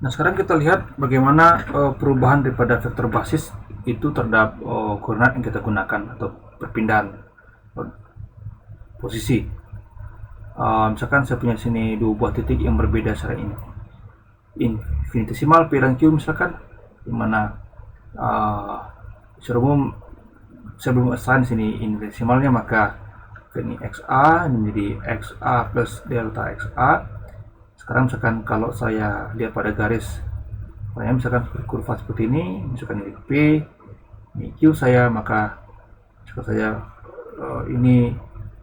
Nah, sekarang kita lihat bagaimana perubahan daripada vektor basis itu terhadap koordinat yang kita gunakan atau perpindahan posisi. Misalkan saya punya sini dua buah titik yang berbeda secara infinitesimal P dan Q misalkan, dimana secara umum saya belum assign sini infinitesimalnya, maka ini XA menjadi XA plus delta XA. Sekarang misalkan kalau saya lihat pada garis, misalkan kurva seperti ini, misalkan ini P, ini Q saya, maka jika saya ini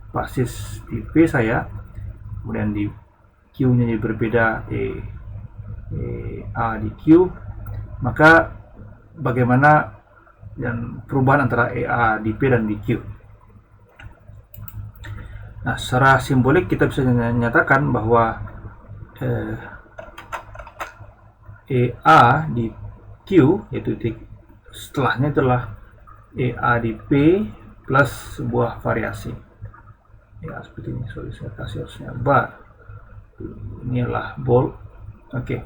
basis di P saya, kemudian di Q nya jadi berbeda, A di Q, maka bagaimana dan perubahan antara EA di P dan di Q. Nah, secara simbolik kita bisa menyatakan bahwa EA di Q, yaitu titik setelahnya adalah EA di P plus sebuah variasi. Ya, seperti ini. Sorry, saya kasih harusnya bar. Ini adalah bold. Oke.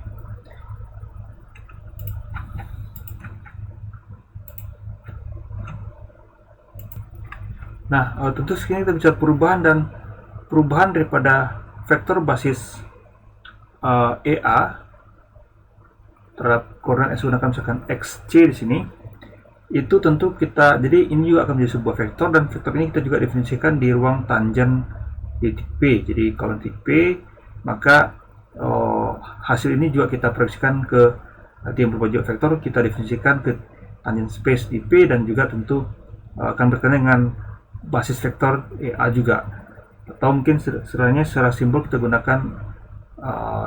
Nah, tentu sekarang kita bicara perubahan daripada vektor basis EA terhadap koordinat yang saya gunakan, misalkan XC di sini, itu tentu kita, jadi ini juga akan menjadi sebuah vektor, dan vektor ini kita juga definisikan di ruang tangen di titik P. Jadi kalau titik P, maka hasil ini juga kita proyeksikan ke yang berupa juga vektor, kita definisikan ke tangen space di P, dan juga tentu akan berkaitan dengan basis vektor EA juga. Atau mungkin secara simbol kita gunakan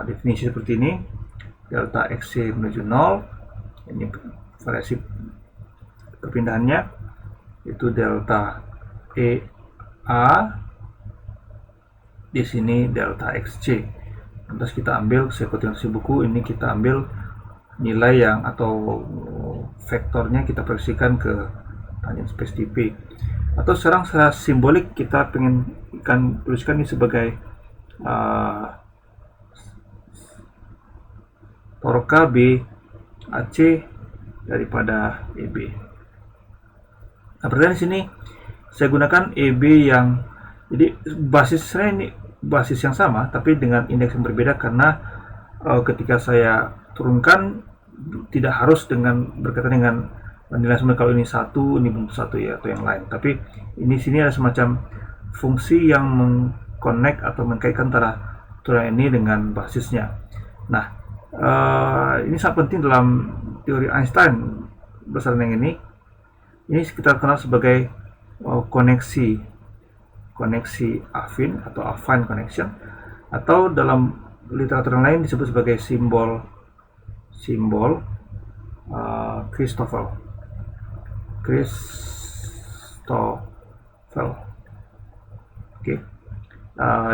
definisi seperti ini, delta XC menuju 0, ini variasi perpindahannya, itu delta EA, di sini delta XC. Terus kita ambil, saya kutip dari buku ini, kita ambil nilai yang atau vektornya kita proyeksikan ke tangen space di P. Atau secara simbolik kita akan tuliskan ini sebagai toroka B AC daripada EB. Nah, perhatikan di sini saya gunakan EB yang, jadi basisnya ini basis yang sama tapi dengan indeks yang berbeda, karena ketika saya turunkan tidak harus berkaitan dengan nilai semua, kalau ini satu, ini bentuk satu ya, atau yang lain. Tapi ini sini ada semacam fungsi yang mengconnect atau mengkaitkan antara turunan ini dengan basisnya. Nah, ini sangat penting dalam teori Einstein berdasarkan yang ini. Ini kita kenal sebagai koneksi affine atau affine connection, atau dalam literatur yang lain disebut sebagai simbol Christoffel. Oke.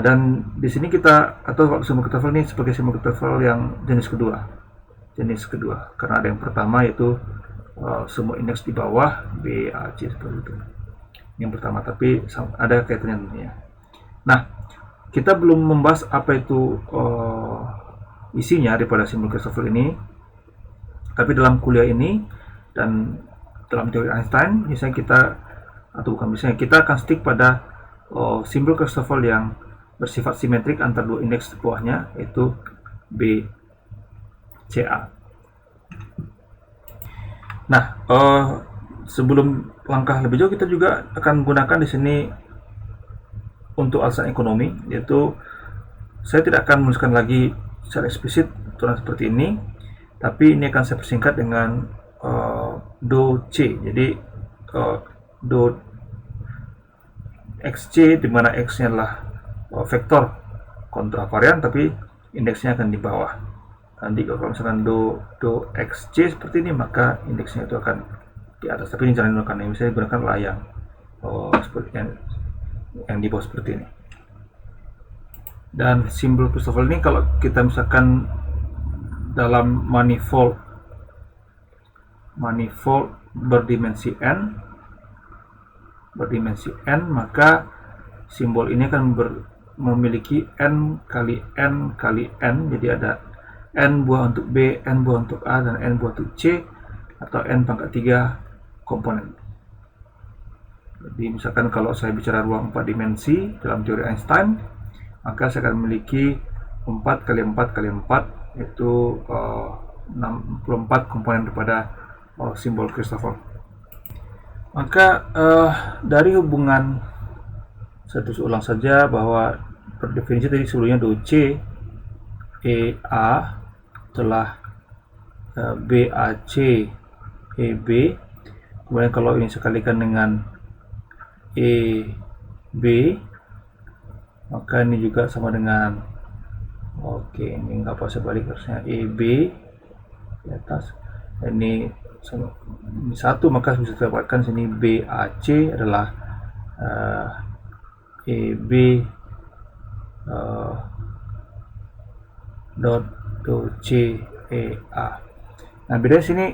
Dan di sini kita, atau simbol Christoffel ini sebagai simbol Christoffel yang jenis kedua, karena ada yang pertama yaitu semua indeks di bawah B, A, C seperti itu. Yang pertama, tapi ada kaitannya tentunya. Nah, kita belum membahas apa itu isinya daripada simbol Christoffel ini, tapi dalam kuliah ini dan dalam teori Einstein, misalnya kita akan stick pada simbol Christoffel yang bersifat simetrik antar dua indeks di bawahnya, yaitu B, C, A. Nah, sebelum langkah lebih jauh, kita juga akan gunakan di sini untuk alasan ekonomi, yaitu saya tidak akan menuliskan lagi secara eksplisit tulisan seperti ini, tapi ini akan saya persingkat dengan do C. Jadi do XC, di mana X nya adalah vektor kontravarian, tapi indeksnya akan di bawah. Nanti kalau misalkan do XC seperti ini, maka indeksnya itu akan di atas. Tapi ini jangan digunakan, misalnya gunakan layang seperti yang di bawah seperti ini. Dan simbol Christoffel ini kalau kita misalkan dalam manifold berdimensi n, maka simbol ini akan memiliki n kali n kali n, jadi ada N buah untuk B, N buah untuk A, dan N buah untuk C, atau N pangkat 3 komponen. Jadi misalkan kalau saya bicara ruang 4 dimensi dalam teori Einstein, maka saya akan memiliki 4 kali 4 kali 4, yaitu 64 komponen daripada simbol Christoffel. Maka dari hubungan, saya tulis ulang saja bahwa per definisi tadi sebelumnya do C E A telah BAC EB. Kemudian kalau ini sekalikan dengan EB, maka ini juga sama dengan, oke, ini nggak apa, saya balik harusnya EB di atas, ini satu, maka bisa didapatkan sini BAC adalah EB dot do C E A. Nah, bedanya sini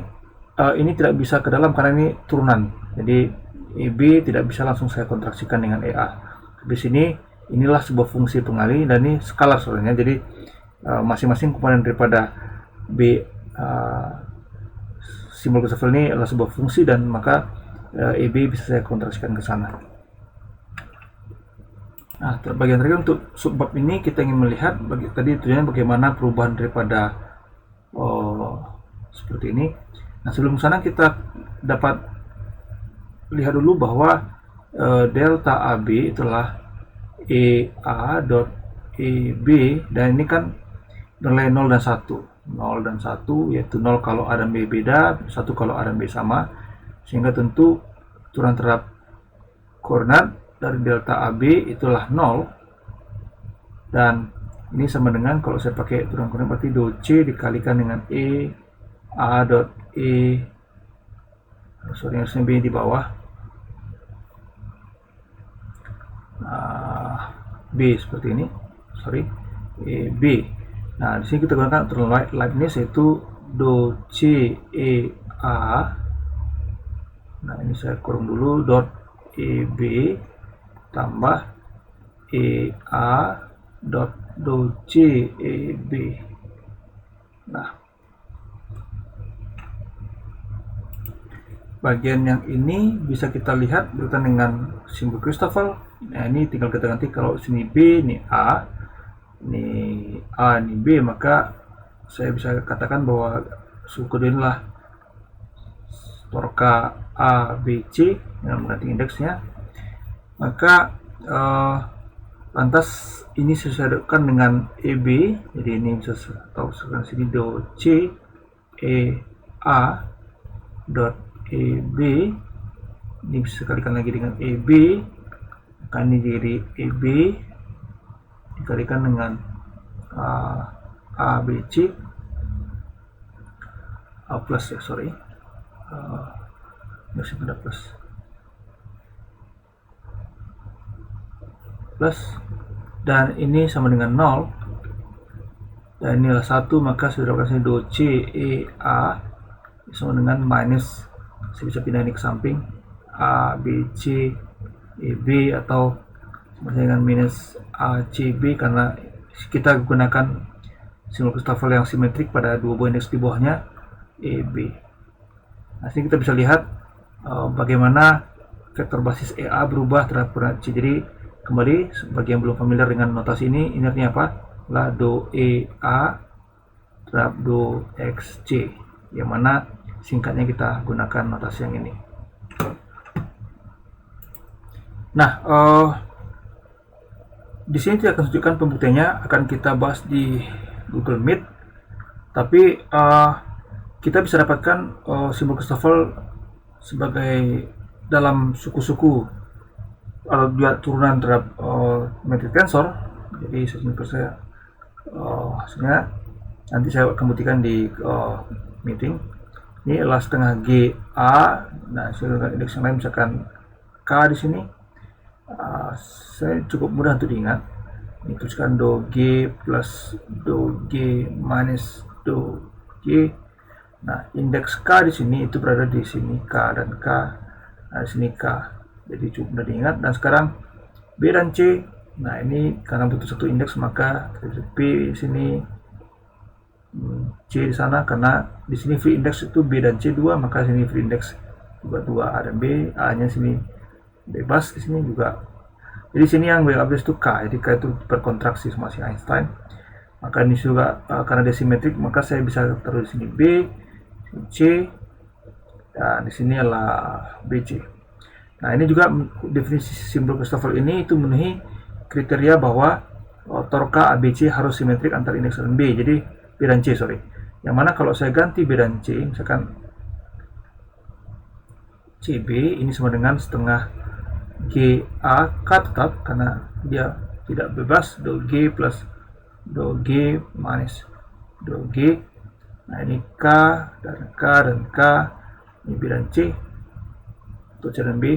ini tidak bisa ke dalam karena ini turunan, jadi EB tidak bisa langsung saya kontraksikan dengan EA. Di sini inilah sebuah fungsi pengali dan ini skalar soalnya, jadi masing-masing komponen daripada B simbol Christoffel ini adalah sebuah fungsi, dan maka EB bisa saya kontraksikan ke sana. Nah, bagian terakhir untuk subbab ini kita ingin melihat tadi tujuannya bagaimana perubahan daripada seperti ini. Nah, sebelum sana kita dapat lihat dulu bahwa delta AB itulah EA dot EB, dan ini kan nilai 0 dan 1. 0 dan 1, yaitu 0 kalau A dan B beda, 1 kalau A dan B sama, sehingga tentu turunan terhadap koordinat dari delta AB itulah 0, dan ini sama dengan kalau saya pakai turunan koordinat berarti do C dikalikan dengan E A dot E, harusnya B di bawah, B seperti ini, B. Nah, di sini kita gunakan aturan Leibniz, yaitu do C E A. Nah, ini saya kurung dulu, dot E B tambah E A dot do C E B. Nah, bagian yang ini bisa kita lihat berkaitan dengan simbol Christoffel. Nah, ini tinggal kita ganti, kalau sini B, ini A, ini B, maka saya bisa katakan bahwa suku kedua inilah torka A, B, C dengan mengganti indeksnya. Maka lantas ini sesuaikan dengan EB, jadi ini bisa tahu sekarang sini do C E A dot EB, ini bisa sekalikan lagi dengan EB, maka ini jadi EB dikalikan dengan ABC plus ya, masih ada plus, dan ini sama dengan 0, dan inilah 1, maka sudah dapatkan do C E A sama dengan minus, saya bisa pindah ini ke samping, A B C E B, atau sama dengan minus A C B, karena kita gunakan simbol Christoffel yang simetrik pada dua buah indeks di bawahnya E B. Nah, sini kita bisa lihat bagaimana vektor basis EA berubah terhadap koordinat C. Jadi kembali, bagi yang belum familiar dengan notasi ini artinya apa? Lah do EA terhadap do XC, yang mana singkatnya kita gunakan notasi yang ini. Nah, di sini tidak akan tunjukkan pembuktiannya, akan kita bahas di Google Meet. Tapi kita bisa dapatkan simbol Christoffel sebagai dalam suku-suku atau dia turunan terhadap metric tensor. Jadi saya hasilnya nanti saya akan buktikan di meeting. Ini adalah setengah GA. Nah, saya gunakan indeks yang lain, misalkan K di sini. Saya cukup mudah untuk diingat. Ini tuliskan do G plus do G minus do G. Nah, indeks K di sini itu berada di sini, K dan K. Nah, di sini K. Jadi cukup mudah diingat. Dan sekarang B dan C. Nah, ini karena butuh satu indeks, maka P di sini C di sana, karena di sini free index itu B dan C 2, maka sini free index juga 2 A dan B, A-nya sini bebas, di sini juga. Jadi sini yang bebas itu K, jadi K itu berkontraksi sama si Einstein. Maka ini juga karena dia simetrik, maka saya bisa taruh di sini B, C, dan di sini adalah BC. Nah, ini juga definisi simbol Christoffel ini itu memenuhi kriteria bahwa torka ABC harus simetrik antara indeks dan B. Jadi B dan C, sorry. Yang mana kalau saya ganti B dan C, misalkan CB ini sama dengan setengah GAK tetap, karena dia tidak bebas, do G plus do G minus do G. Nah, ini K dan K dan K, ini B dan C untuk C dan B.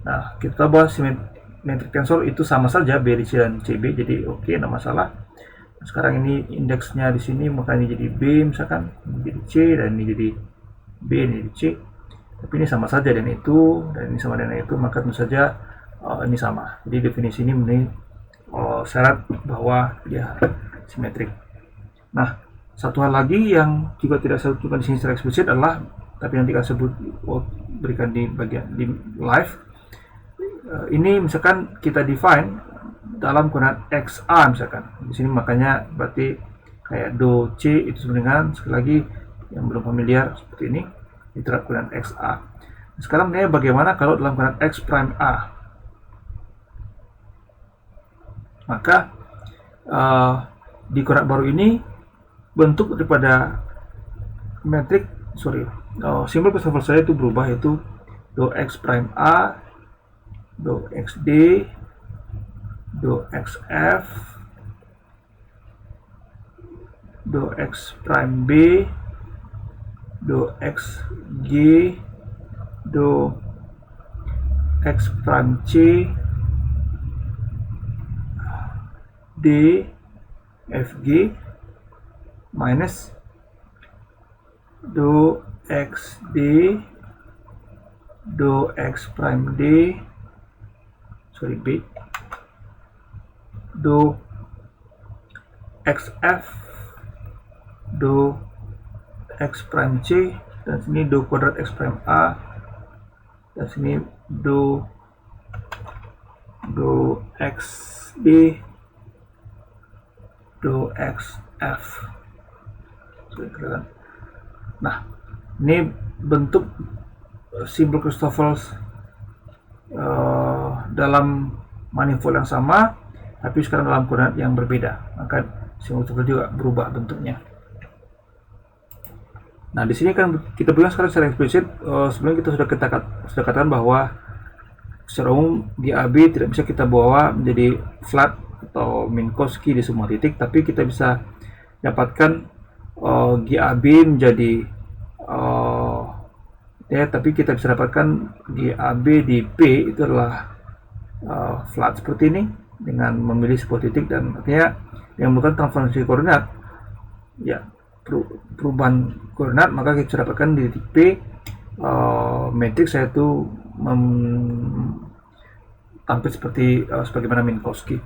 Nah, kita bahas symmetric tensor itu sama saja B di C dan CB, jadi oke, tidak masalah. Sekarang ini indeksnya di sini, maka ini jadi B misalkan, ini jadi C, dan ini jadi B, ini jadi C. Tapi ini sama saja dengan itu, dan ini sama dengan itu, maka tentu saja ini sama. Jadi definisi ini memenuhi syarat bahwa dia simetrik. Nah, satu hal lagi yang juga tidak saya sebutkan di sini secara eksplisit adalah, tapi nanti akan sebut berikan di bagian di live. Ini misalkan kita define dalam koordinat XA misalkan. Di sini makanya berarti kayak do C itu sama dengan, sekali lagi yang belum familiar seperti ini, diterap koordinat XA. Sekarang bagaimana kalau dalam koordinat X prime A? Maka di koordinat baru ini bentuk daripada metrik, simbol Christoffel saya itu berubah, yaitu do X prime A, do XD, do XF, do X prime B, do XG, do X prime C, D, FG, minus do XD, do X prime D, B, do XF, do X prime C, dan sini do kuadrat X prime A, dan sini do XD, do XF. Nah, ini bentuk simbol Christoffel dalam manifold yang sama, tapi sekarang dalam koordinat yang berbeda, maka simbol Christoffel juga berubah bentuknya. Nah, di sini kan kita berikan sekarang secara eksplisit. Sebelumnya kita sudah katakan bahwa secara umum GAB tidak bisa kita bawa menjadi flat atau Minkowski di semua titik, tapi kita bisa dapatkan GAB menjadi tapi kita bisa dapatkan GAB di P itu adalah flat seperti ini dengan memilih sebuah titik, dan artinya yang melakukan transformasi koordinat, ya perubahan koordinat, maka kita dapatkan di titik P matriks saya itu tampil seperti sebagaimana Minkowski.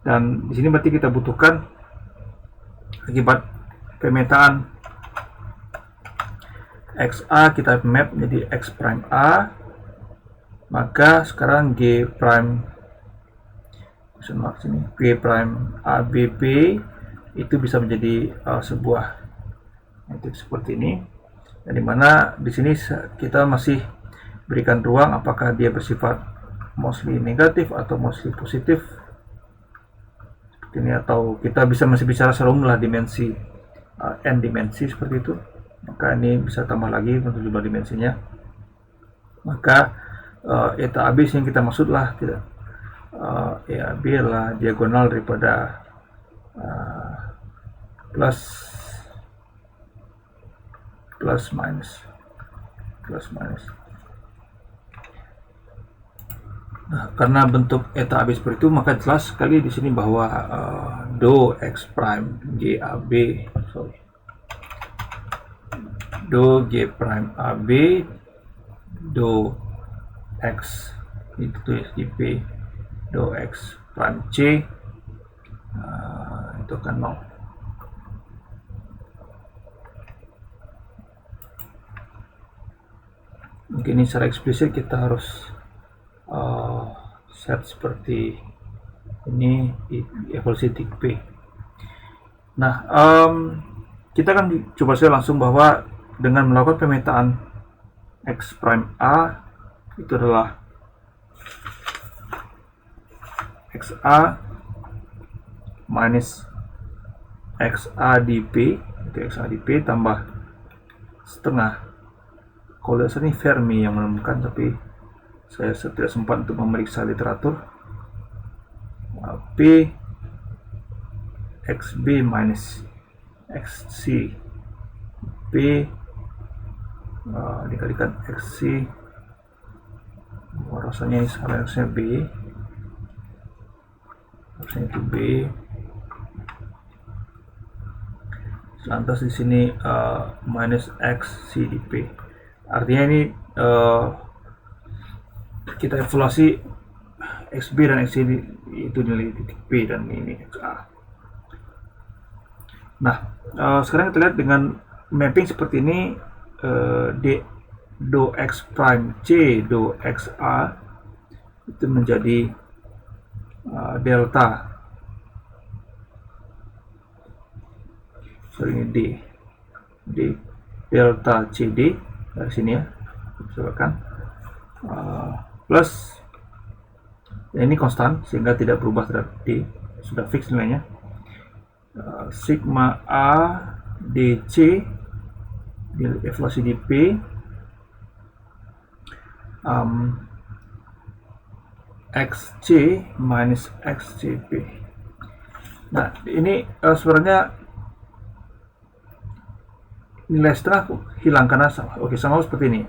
Dan di sini berarti kita butuhkan akibat pemetaan XA kita map menjadi X prime A, maka sekarang G prime G prime ABP itu bisa menjadi sebuah matriks seperti ini, dan dimana di sini kita masih berikan ruang apakah dia bersifat mostly negatif atau mostly positif seperti ini, atau kita masih bicara secara umum lah dimensi n dimensi seperti itu. Maka ini bisa tambah lagi untuk jumlah dimensinya. Maka eta AB yang kita maksud lah tidak EAB adalah diagonal daripada plus minus. Nah, karena bentuk eta AB seperti itu, maka jelas sekali di sini bahwa do X prime GAB, do G prime AB, do X itu tulis di P, do X prime C itu akan 0. Mungkin ini secara eksplisit kita harus set seperti ini di evolusi titik P. Nah, kita akan coba saja langsung bahwa dengan melakukan pemetaan X prime A itu adalah XA minus XA di P, itu XA di P tambah setengah. Kalau ini Fermi yang menemukan, tapi saya tidak sempat untuk memeriksa literatur. P XB minus XC P dikalikan XC, rasanya ini harusnya B, harusnya itu B. Lantas di sini minus XC di P. Artinya ini kita evaluasi XB dan XC itu nilai titik P dan ini XA. Nah, sekarang kita lihat dengan mapping seperti ini, do X prime C do XA itu menjadi delta, ini D delta CD dari sini ya, silakan, plus ini konstan sehingga tidak berubah terhadap D, sudah fix nilainya. Sigma A DC di evaluasi di P, XC minus XCP. Nah, ini sebenarnya nilai setengah hilangkan sama. Oke, sama seperti ini.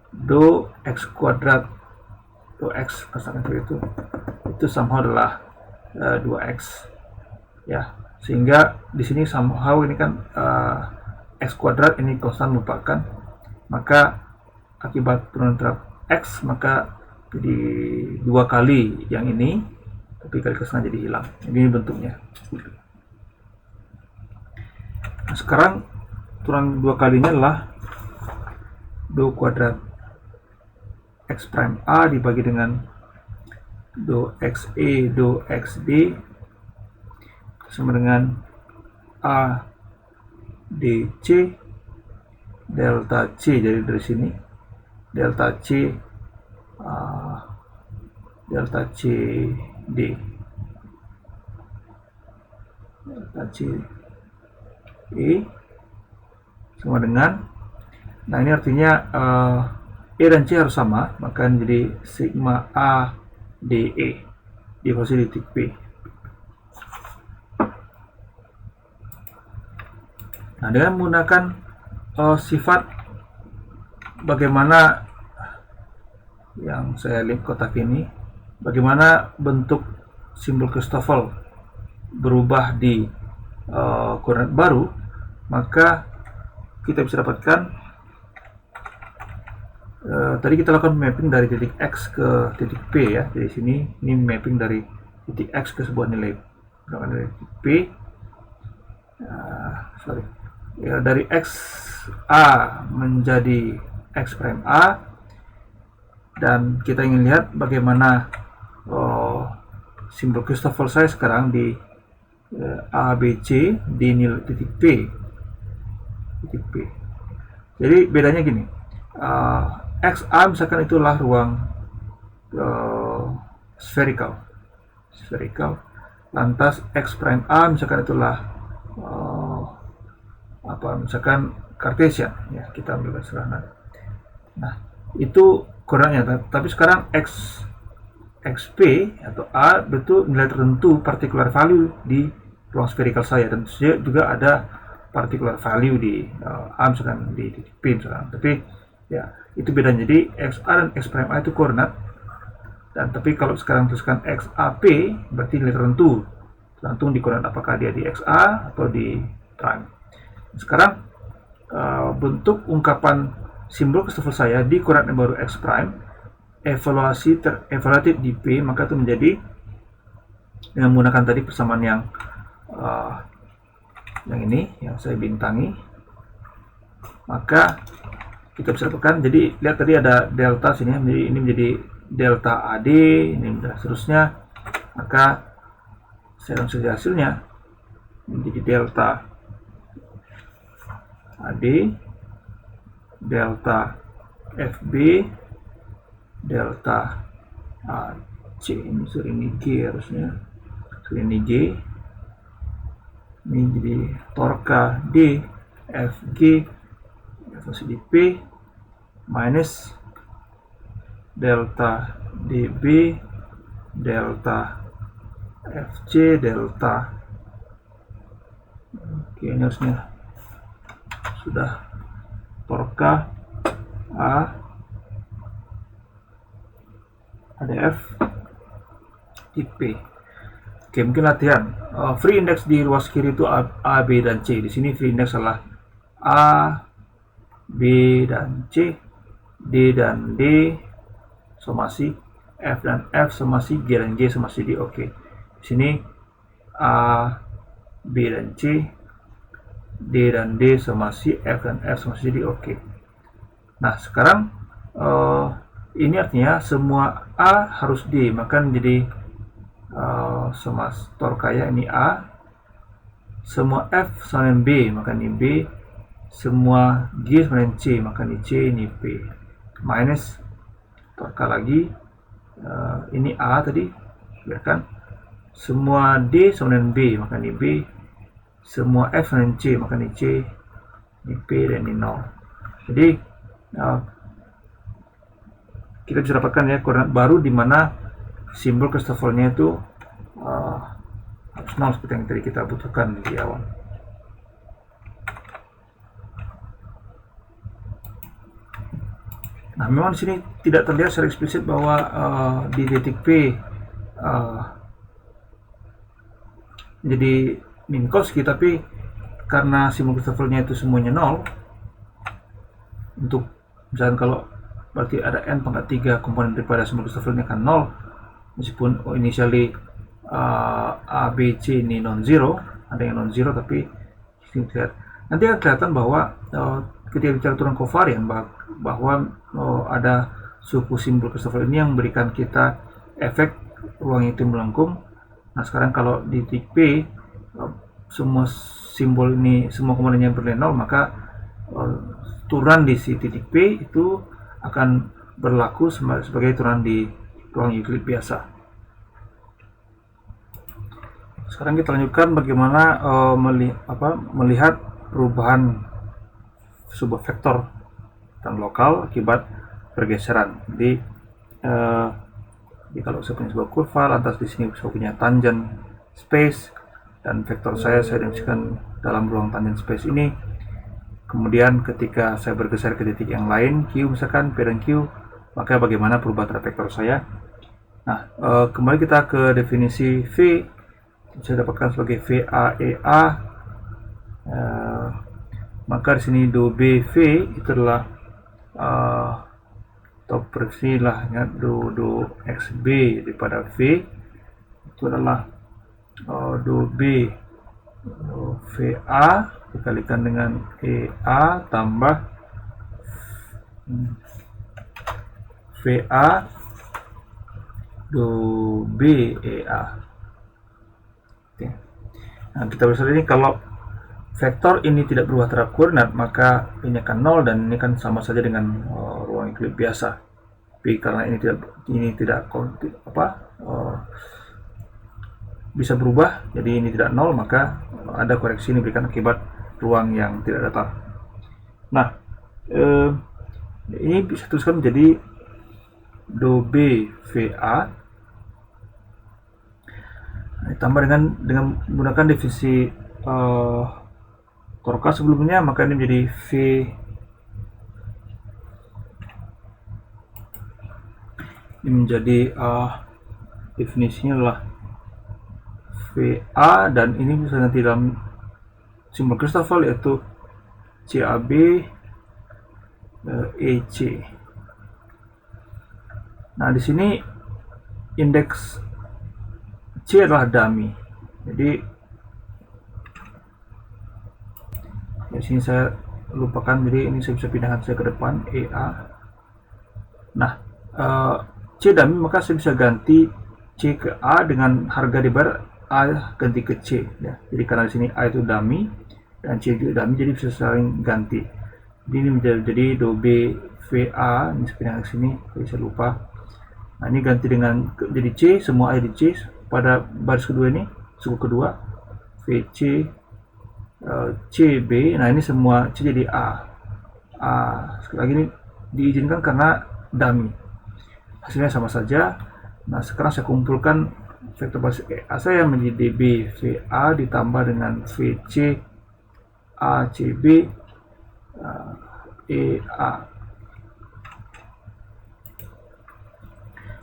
Do X kuadrat do X katakan seperti itu somehow adalah 2X ya, sehingga di sini somehow ini kan X kuadrat ini konstan merupakan, maka akibat penurunan terhadap X maka jadi 2 kali yang ini, tapi kali kesana jadi hilang. Ini bentuknya. Nah, sekarang turunan 2 kalinya adalah do kuadrat X prime A dibagi dengan do XE do XD sama dengan A DC delta C. Jadi dari sini delta C delta C D delta C E sama dengan, nah ini artinya E dan C harus sama, maka jadi sigma A DE di posisi titik P. Nah, dengan menggunakan sifat bagaimana yang saya link kotak ini, bagaimana bentuk simbol Christoffel berubah di koordinat baru, maka kita bisa dapatkan tadi kita lakukan mapping dari titik X ke titik P ya. Jadi sini ini mapping dari titik X ke sebuah nilai titik P. Ya, dari X A menjadi X prime A, dan kita ingin lihat bagaimana simbol Christoffel saya sekarang di ABC di nilai titik P. Jadi bedanya gini, XA misalkan itulah ruang spherical, lantas X prime A misalkan itulah misalkan Cartesian ya, kita ambil sederhana. Nah, itu koordinatnya, tapi sekarang XP atau A betul nilai tertentu particular value di ruang spherical saya, dan juga ada particular value di A misalkan di titik P misalkan. Tapi ya itu bedanya. Jadi XA dan X prime A itu koordinat, dan tapi kalau sekarang tuliskan XAP berarti nilai tertentu tergantung di koordinat apakah dia di XA atau di prime. Sekarang bentuk ungkapan simbol Christoffel saya di koordinat yang baru X prime evaluated di P, maka itu menjadi dengan menggunakan tadi persamaan yang ini yang saya bintangi, maka kita bisa dapatkan. Jadi lihat tadi ada delta sini, ini menjadi delta AD, ini dan seterusnya. Maka saya langsung saja hasilnya menjadi delta AD, delta FB, delta AC. Ini G harusnya, ini G, ini jadi torka D FG di P minus delta DB, delta FC, delta. Oke, ini harusnya sudah torka A ADF di P. Oke, mungkin latihan. Free index di ruas kiri itu A, B, dan C. Di sini free index adalah A, B, dan C, D dan D somasi, F dan F somasi, G dan G somasi D. Oke. Di sini A, B dan C, D dan D somasi, F dan F somasi D. Oke. Nah, sekarang ini artinya semua A harus D, maka menjadi semas torkaya ini A, semua F sama dengan B, maka ini B, semua G sama dengan C, maka ini C, ini P, minus torka lagi, ini A tadi, biarkan, semua D sama dengan B, maka ini B, semua F sama dengan C, maka ini C, ini P, dan ini 0. Jadi kita bisa dapatkan ya koordinat baru di mana simbol Christophernya itu harus 0 seperti yang tadi kita butuhkan di awal. Nah, memang di sini tidak terlihat secara eksplisit bahwa di titik P jadi Minkowski, tapi karena simbol Christophernya itu semuanya 0, untuk misalkan kalau berarti ada n pangkat 3 komponen daripada simbol Christopher ini akan 0, meskipun initially A, B, C ini non-zero, ada yang non-zero, tapi nanti akan kelihatan bahwa ketika bicara turun kovarian bahwa ada suku simbol Christopher ini yang memberikan kita efek ruang itu melengkung. Nah, sekarang kalau di titik P semua simbol ini, semua komponennya bernilai 0, maka turunan di titik P itu akan berlaku sebagai turunan di ruang Euclid biasa. Sekarang kita lanjutkan bagaimana melihat perubahan sebuah vektor dan lokal akibat pergeseran. Jadi kalau saya punya sebuah kurva, lantas di sini saya punya tangent space dan vektor saya definisikan dalam ruang tangent space ini. Kemudian ketika saya bergeser ke titik yang lain, Q misalkan, P dan Q, maka bagaimana perubahan terhadap vektor saya. Nah, kembali kita ke definisi V, saya dapatkan sebagai VAEA. Maka di sini do BV itu adalah atau persislah ya, do XB daripada V itu adalah do B VA dikalikan dengan EA tambah VA do B EA. Oke. Nah, kita bisa lihat ini kalau vektor ini tidak berubah terhadap koordinat, maka ini akan 0 dan ini kan sama saja dengan ruang Euclid biasa. Tapi karena ini tidak bisa berubah, jadi ini tidak 0, maka ada koreksi ini diberikan akibat ruang yang tidak datar. Nah, ini bisa tuliskan menjadi do B VA ditambah dengan menggunakan definisi torka sebelumnya, maka ini menjadi V ini menjadi definisinya adalah VA, dan ini bisa nanti dalam simbol Christoffel yaitu CAB EC. Nah, di sini indeks C adalah dummy. Jadi di sini saya lupakan, jadi ini saya bisa pindahkan saya ke depan EA. Nah, C dummy, maka saya bisa ganti C ke A dengan harga dibayar A ganti ke C ya. Jadi karena di sini A itu dummy dan C juga dummy, jadi bisa saling ganti. Jadi ini menjadi do B VA, ini saya pindahkan ke sini, saya lupa. Nah, ini ganti dengan jadi C, semua A di C pada baris kedua ini, suku kedua VC CB. Nah, ini semua C jadi A. Sekali lagi ini diizinkan karena dummy. Hasilnya sama saja. Nah, sekarang saya kumpulkan vektor basis EA saya menjadi DB VA ditambah dengan VC ACB EA.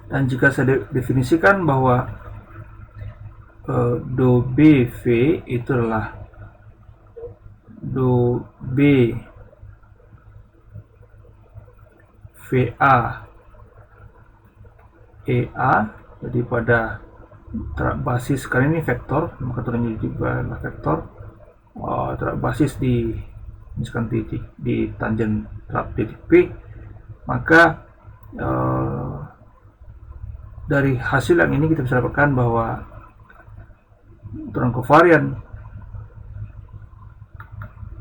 Dan jika saya definisikan bahwa do BV itu adalah do B VA EA, jadi pada basis kali ini vektor, maka turunnya jadi vektor basis di misalkan di tangen terap titik P, maka dari hasil yang ini kita bisa dapatkan bahwa turunan kovarian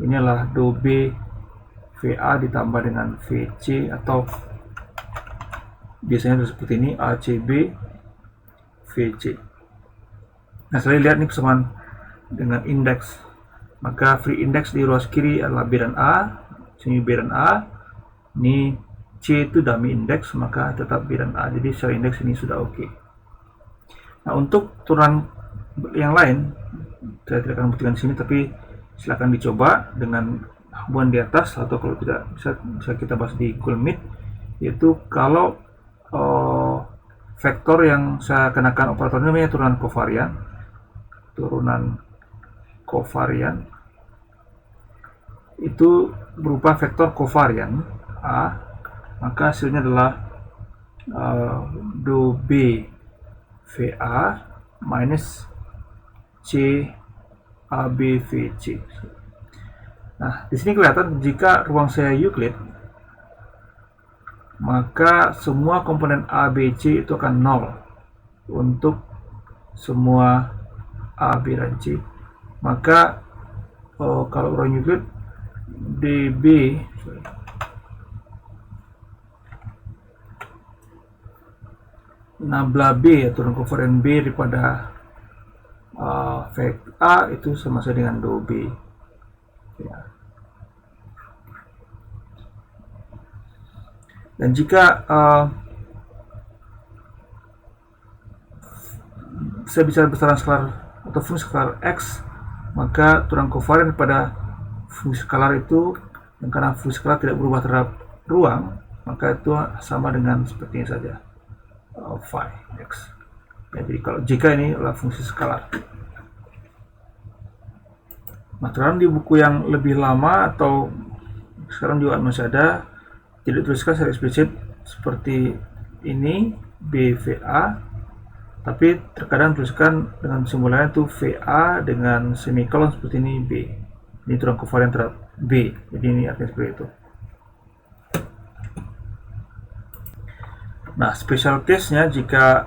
ini adalah do B VA ditambah dengan VC, atau biasanya seperti ini ACB VC. Nah, saya lihat nih persamaan dengan indeks, maka free index di ruas kiri adalah B dan A, sini B dan A, ini C itu dummy index, maka tetap B dan A, jadi secara indeks ini sudah oke. Nah, untuk turunan yang lain saya tidak akan buktikan di sini, tapi silakan dicoba dengan hubungan di atas, atau kalau tidak bisa kita bahas di Google Meet, yaitu kalau vektor yang saya kenakan operator namanya turunan kovarian itu berupa vektor kovarian A, maka hasilnya adalah do B VA minus C AB VC. Nah, di sini kelihatan jika ruang saya Euclid, maka semua komponen A, B, C itu akan 0 untuk semua A, B, dan C. Maka kalau ruang Euclid DB nabla B atau turunan kovarian B daripada vektor A itu sama saja dengan do B ya. Dan jika saya bicara besaran skalar atau fungsi skalar X, maka turunan kovarian pada fungsi skalar itu, dan karena fungsi skalar tidak berubah terhadap ruang, maka itu sama dengan seperti ini saja, phi X ya. Jadi kalau jika ini adalah fungsi skalar. Nah, terang di buku yang lebih lama atau sekarang juga masih ada, tidak tuliskan secara eksplisit seperti ini BVA, tapi terkadang tuliskan dengan simbolnya itu VA dengan semikolon seperti ini B. Ini turunan kovarian terhadap B, jadi ini artinya seperti itu. Nah, special case-nya jika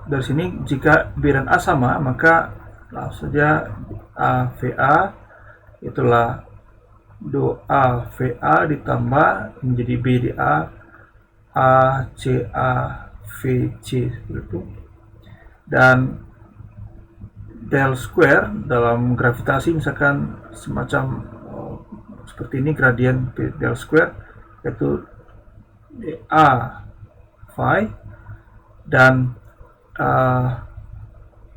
dari sini jika B dan A sama, maka langsung saja A VA itulah do A VA ditambah menjadi B di A C A VC seperti itu. Dan del square dalam gravitasi misalkan semacam seperti ini gradien del square, yaitu A phi dan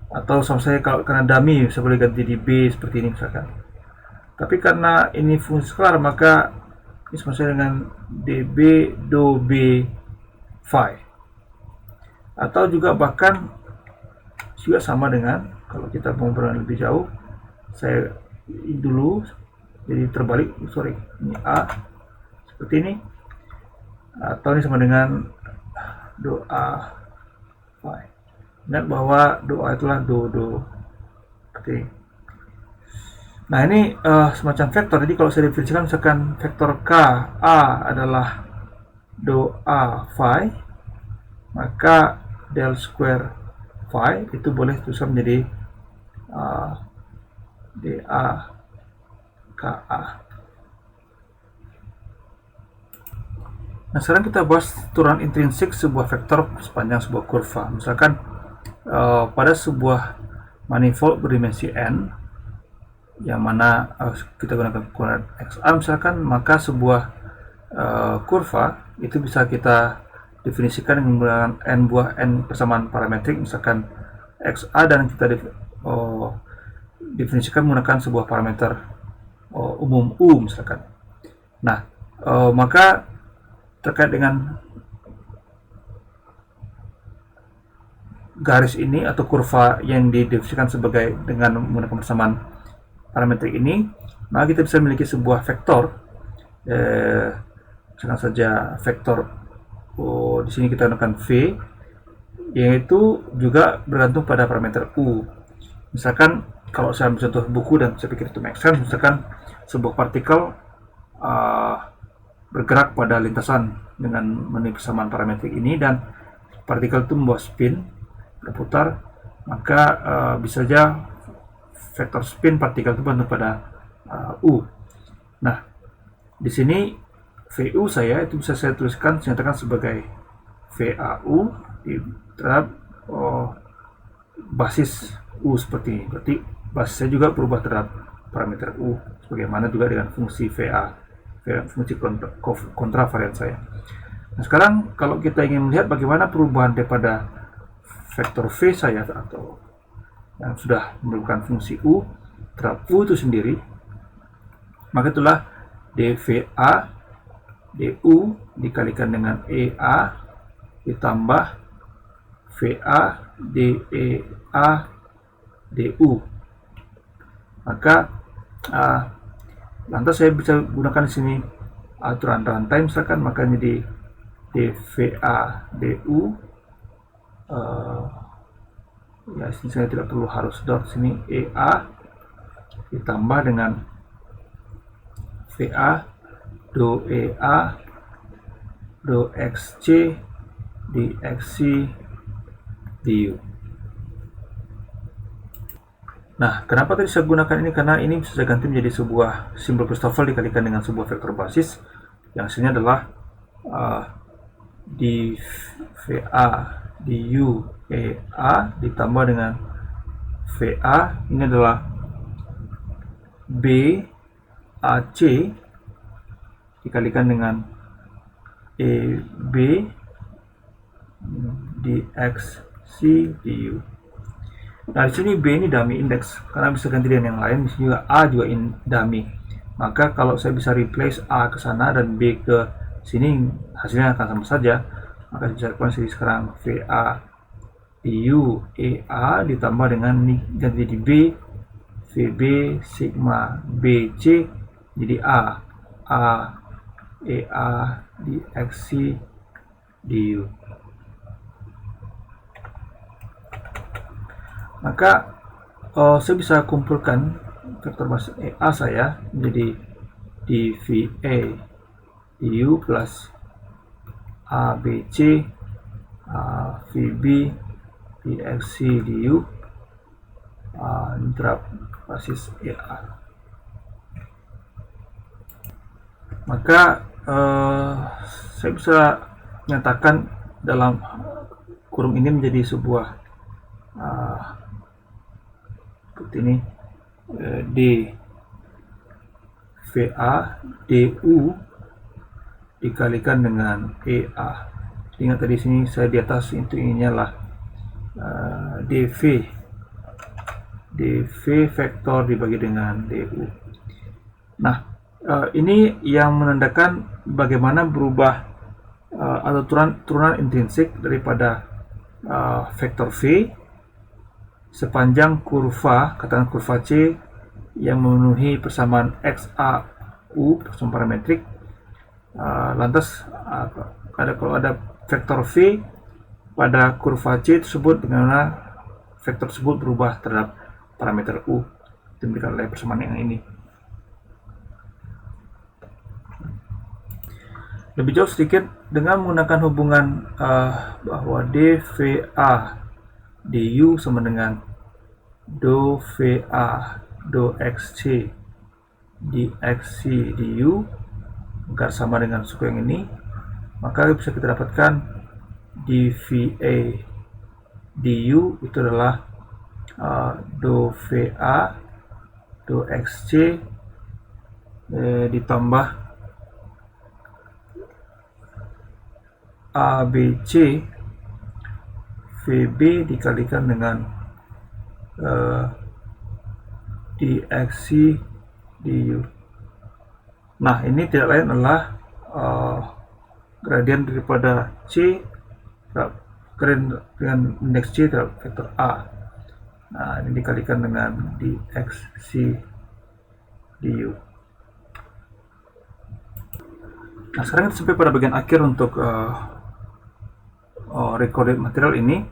atau sama saya kalau karena dummy bisa boleh ganti di B seperti ini misalkan. Tapi karena ini fungsi skalar, maka ini sama saja dengan dB do B phi, atau juga bahkan juga sama dengan kalau kita mau berani lebih jauh, saya dulu jadi terbalik, sorry, ini A seperti ini, atau ini sama dengan do A phi. Ingat bahwa do A itulah do seperti ini. Nah, ini semacam vektor. Jadi kalau saya definisikan misalkan vektor K A adalah do A phi, maka del square phi itu boleh tulisan menjadi dA KA. Nah, sekarang kita bahas turunan intrinsik sebuah vektor sepanjang sebuah kurva. Misalkan pada sebuah manifold berdimensi n, yang mana kita gunakan koordinat XA misalkan, maka sebuah kurva itu bisa kita definisikan dengan menggunakan n buah n persamaan parametrik, misalkan XA, dan kita definisikan menggunakan sebuah parameter umum U misalkan. Nah, maka terkait dengan garis ini atau kurva yang didefinisikan sebagai dengan menggunakan persamaan parametrik ini, maka kita bisa memiliki sebuah vektor, misalkan saja vektor di sini kita gunakan V, yaitu juga bergantung pada parameter U. Misalkan kalau saya ambil contoh buku dan saya pikir itu make sense, misalkan sebuah partikel bergerak pada lintasan dengan memenuhi persamaan parametrik ini, dan partikel itu membawa spin berputar, maka bisa saja vektor spin partikel itu bergantung pada U. Nah, di sini VU saya itu bisa saya tuliskan, saya nyatakan sebagai VAU terhadap basis U seperti ini. Berarti basisnya juga berubah terhadap parameter U, sebagaimana juga dengan fungsi VA, fungsi kontravarian saya. Nah, sekarang kalau kita ingin melihat bagaimana perubahan daripada vektor V saya atau yang sudah merupakan fungsi U terhadap U itu sendiri, maka itulah dVA du dikalikan dengan EA ditambah VA dEA du. Maka lantas saya bisa gunakan di sini aturan rantai misalkan, maka jadi dVA du, ya sini saya tidak perlu harus dot, sini EA ditambah dengan VA do EA do XC dXC du. Nah, kenapa tadi saya gunakan ini? Karena ini bisa saya ganti menjadi sebuah simbol Christoffel dikalikan dengan sebuah vektor basis yang hasilnya adalah di VA du EA ditambah dengan VA, ini adalah B AC dikalikan dengan EB dXC du. Nah, di sini B ini dummy index karena bisa ganti dengan yang lain. Di sini juga A juga dummy. Maka kalau saya bisa replace A ke sana dan B ke sini, hasilnya akan sama saja. Maka saya bisa lakukan sekarang VA du EA ditambah dengan ini ganti di B VB sigma BC jadi A EA dXC du. Maka saya bisa kumpulkan vektor basis EA saya menjadi dVA du plus ABC VB dXC du terhadap basis EA. Maka saya bisa nyatakan dalam kurung ini menjadi sebuah seperti ini, dVA du dikalikan dengan EA. Ingat tadi sini saya di atas itu ininya lah dV vektor dibagi dengan du. Nah, ini yang menandakan bagaimana berubah atau turunan intrinsik daripada vektor V sepanjang kurva, katakan kurva C yang memenuhi persamaan XAU, persamaan parametrik. Lantas kalau ada vektor V pada kurva C tersebut, bagaimana vektor tersebut berubah terhadap parameter U. diberikan oleh persamaan yang ini. Lebih jauh sedikit, dengan menggunakan hubungan bahwa dVA du sama dengan do VA do XC dXC du agar sama dengan suku yang ini, maka bisa kita dapatkan dVA du itu adalah do VA do XC ditambah ABC VB dikalikan dengan dXC du. Nah, ini tidak lain adalah gradien daripada C gradien dengan indeks C terhadap vektor A. Nah, ini dikalikan dengan dXC du. Nah, sekarang kita sampai pada bagian akhir untuk recorded material ini,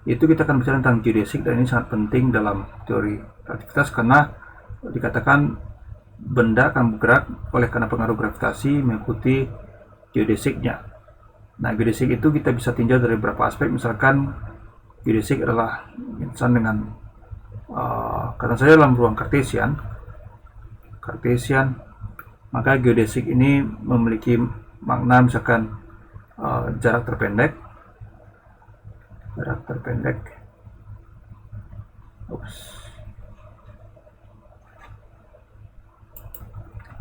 yaitu kita akan bicara tentang geodesik, dan ini sangat penting dalam teori relativitas karena dikatakan benda akan bergerak oleh karena pengaruh gravitasi mengikuti geodesiknya. Nah, geodesik itu kita bisa tinjau dari beberapa aspek. Misalkan geodesik adalah insan dengan kata saya dalam ruang Cartesian, maka geodesik ini memiliki makna misalkan jarak terpendek.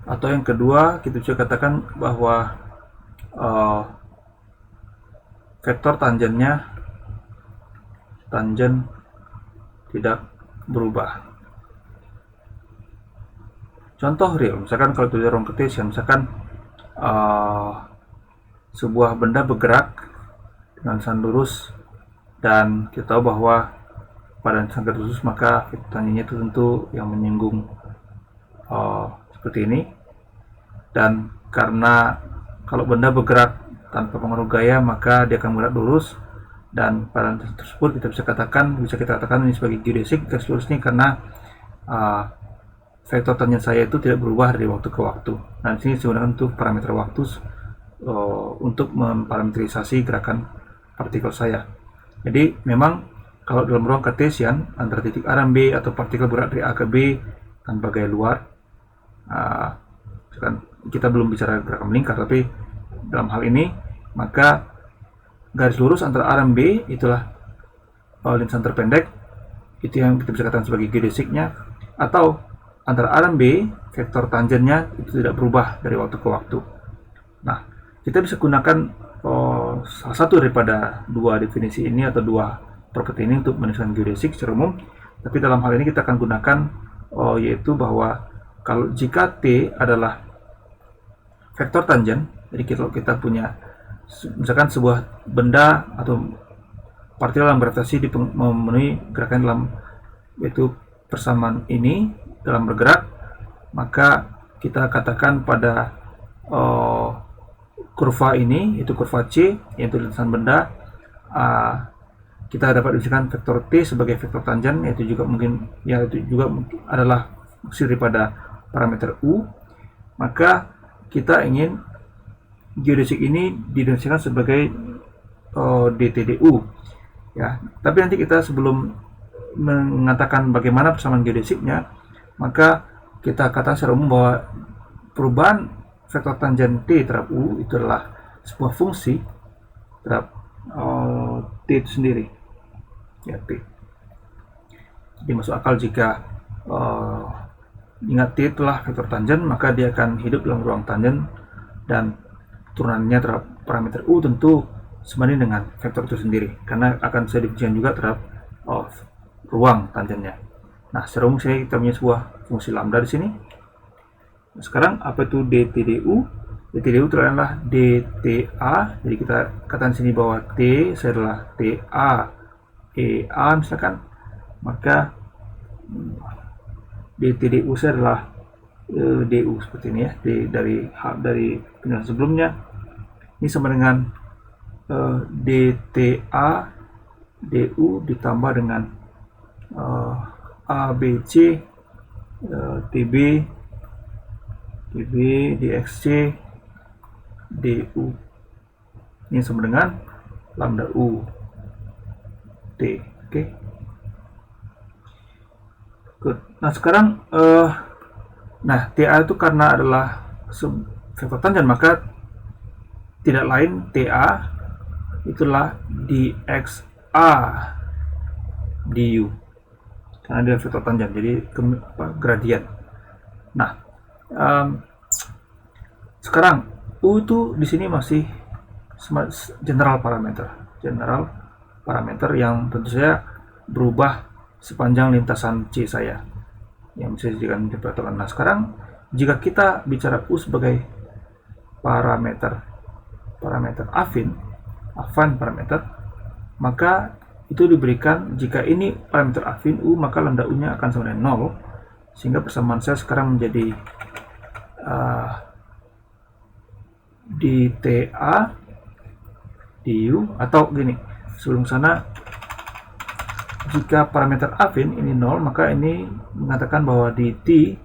Atau yang kedua, kita bisa katakan bahwa vektor tangen tidak berubah. Contoh real, misalkan kalau di ruang Cartesian, misalkan sebuah benda bergerak dengan lintasan lurus, dan kita tahu bahwa pada lintasan lurus maka vektor tangennya itu tentu yang menyinggung seperti ini. Dan karena kalau benda bergerak tanpa pengaruh gaya maka dia akan bergerak lurus, dan pada lintasan tersebut bisa kita katakan ini sebagai geodesik garis lurus ini karena vektor tangen saya itu tidak berubah dari waktu ke waktu. Nah, di sini digunakan untuk parameter waktu untuk memparametrisasi gerakan partikel saya. Jadi memang kalau dalam ruang Cartesian antara titik A dan B atau partikel bergerak dari A ke B tanpa gaya luar, kita belum bicara gerakan melingkar, tapi dalam hal ini maka garis lurus antara A dan B itulah lintasan terpendek, itu yang kita bisa katakan sebagai geodesiknya. Atau antara A dan B vektor tangennya itu tidak berubah dari waktu ke waktu. Nah, kita bisa gunakan salah satu daripada dua definisi ini atau dua properti ini untuk mendefinisikan geodesik secara umum. Tapi dalam hal ini kita akan gunakan yaitu bahwa kalau jika T adalah vektor tangen, jadi kalau kita punya misalkan sebuah benda atau partikel dalam gravitasi memenuhi gerakan dalam yaitu persamaan ini dalam bergerak, maka kita katakan pada kurva ini, yaitu kurva C, yaitu lintasan benda, kita dapat definisikan vektor T sebagai vektor tangen, yaitu juga adalah fungsi daripada parameter U. Maka kita ingin geodesik ini didefinisikan sebagai dTdu, ya. Tapi nanti kita sebelum mengatakan bagaimana persamaan geodesiknya, maka kita katakan secara umum bahwa perubahan vektor tangen T terhadap U itu adalah sebuah fungsi terhadap T itu sendiri, ya, T. Jadi masuk akal jika ingat T itulah vektor tangen, maka dia akan hidup dalam ruang tangen, dan turunannya terhadap parameter U tentu sebanding dengan vektor itu sendiri, karena akan saya definisikan juga terhadap ruang tangennya. Nah, secara umum kita punya sebuah fungsi lambda di sini. Nah, sekarang apa itu dTdu? dTdu itu adalah dTA. Jadi kita katakan sini bahwa T saya adalah TA EA misalkan, maka dTdu saya adalah du seperti ini, ya. Dari penjelasan sebelumnya ini sama dengan dTA du ditambah dengan ABC TB dxc du. Ini sama dengan lambda u t. Oke. Good. Nah, sekarang TA itu karena adalah vektor tangen, maka tidak lain TA itulah dxa du. Karena dia vektor tangen, jadi gradien. Nah, sekarang u itu di sini masih general parameter yang tentu saja berubah sepanjang lintasan C saya yang bisa dijadikan patokan. Nah, sekarang jika kita bicara U sebagai parameter affine parameter, maka itu diberikan jika ini parameter affine U, maka lambda U nya akan sama dengan 0, sehingga persamaan saya sekarang menjadi dTA du, atau gini, sebelum sana, jika parameter affine ini 0, maka ini mengatakan bahwa dt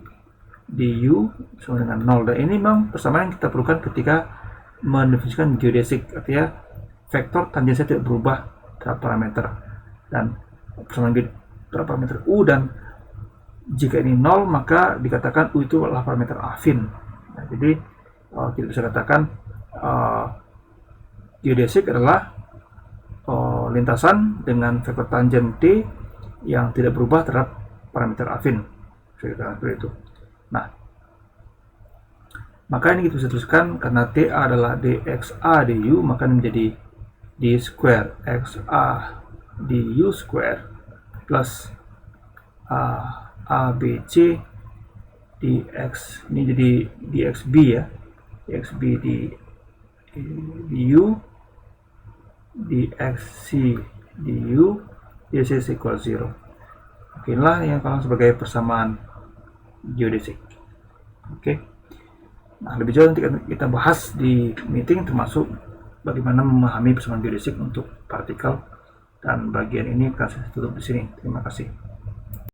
du sama dengan 0, dan ini memang persamaan yang kita perlukan ketika mendefinisikan geodesic, artinya vektor tangensial tidak berubah terhadap parameter, dan persamaan terhadap parameter u, dan jika ini 0 maka dikatakan u itu adalah parameter affine. Nah, jadi kita bisa katakan geodesic adalah lintasan dengan vektor tangen T yang tidak berubah terhadap parameter affine. Seperti itu. Nah, maka ini kita bisa tuliskan karena TA adalah dxa du, maka ini menjadi d square xa du square plus abc dx, ini jadi dxb ya, dxb du dxc du dx equal 0. Inilah yang kalau sebagai persamaan geodesic. Oke. Nah, lebih jauh nanti kita bahas di meeting, termasuk bagaimana memahami persamaan geodesic untuk partikel, dan bagian ini akan saya tutup di sini. Terima kasih.